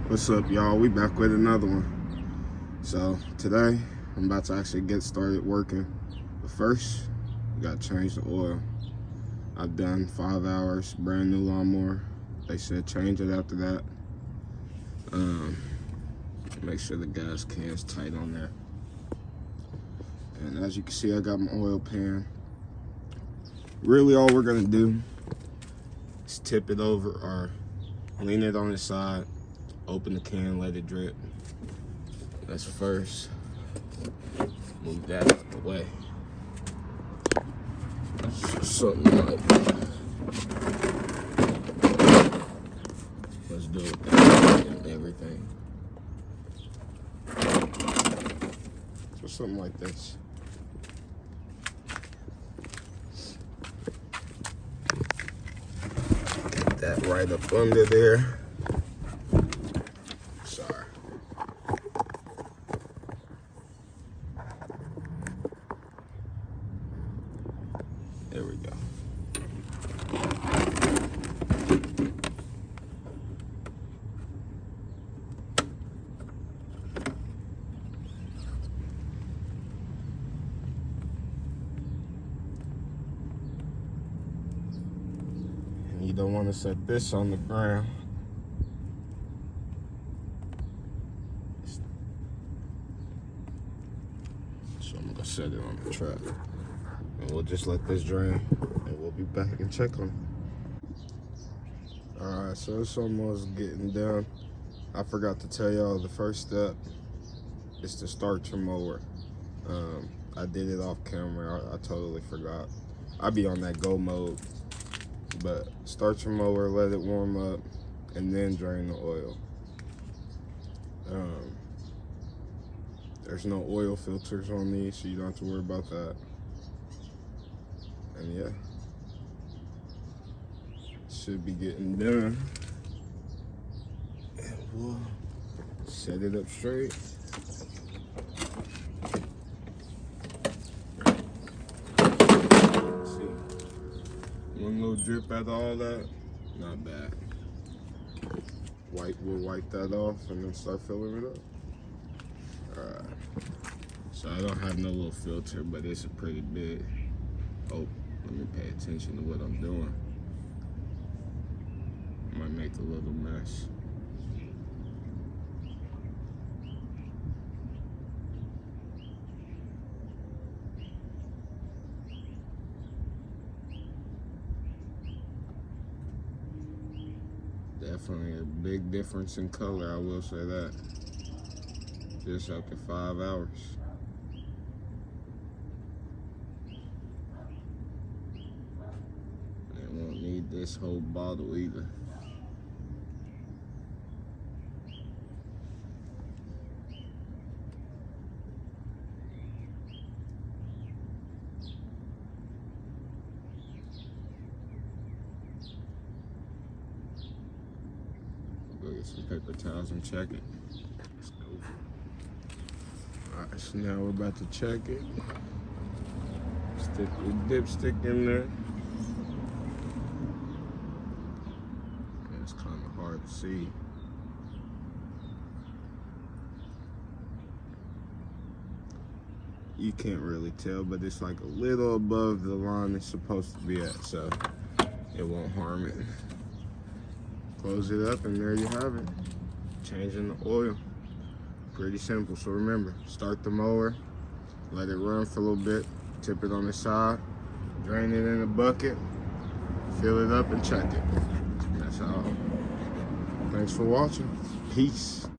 What's up, y'all? We back with another one. So today I'm about to actually get started working, but first we gotta change the oil. I've done 5 hours, brand new lawnmower. They said change it after that. Make sure the gas can's tight on there. And as you can see, I got my oil pan. Really all we're gonna do is tip it over or lean it on its side, open the can, let it drip. That's first. Move that out the way. Something like that. Let's do it and everything. So something like this. Get that right up under there. Sorry. There we go. And you don't want to set this on the ground. So I'm gonna set it on the truck. And we'll just let this drain and we'll be back and check on it. Alright, so it's almost getting done. I forgot to tell y'all the first step is to start your mower. I did it off camera, I totally forgot. I be on that go mode. But start your mower, let it warm up, and then drain the oil. There's no oil filters on these, so you don't have to worry about that. And yeah, should be getting done. And we'll set it up straight. See, one little drip out of all that, not bad. We'll wipe that off and then start filling it up. Alright, so I don't have no little filter, but it's a pretty big. Oh, let me pay attention to what I'm doing. I might make a little mess. Definitely a big difference in color, I will say that. Just after 5 hours. And won't need this whole bottle either. Go get some paper towels and check it. Let's go. Alright, so now we're about to check it. Stick the dipstick in there. It's kind of hard to see. You can't really tell, but it's like a little above the line it's supposed to be at, so it won't harm it. Close it up and there you have it. Changing the oil. Pretty simple. So remember, start the mower, let it run for a little bit, tip it on the side, drain it in a bucket, fill it up and check it. That's all. Thanks for watching. Peace.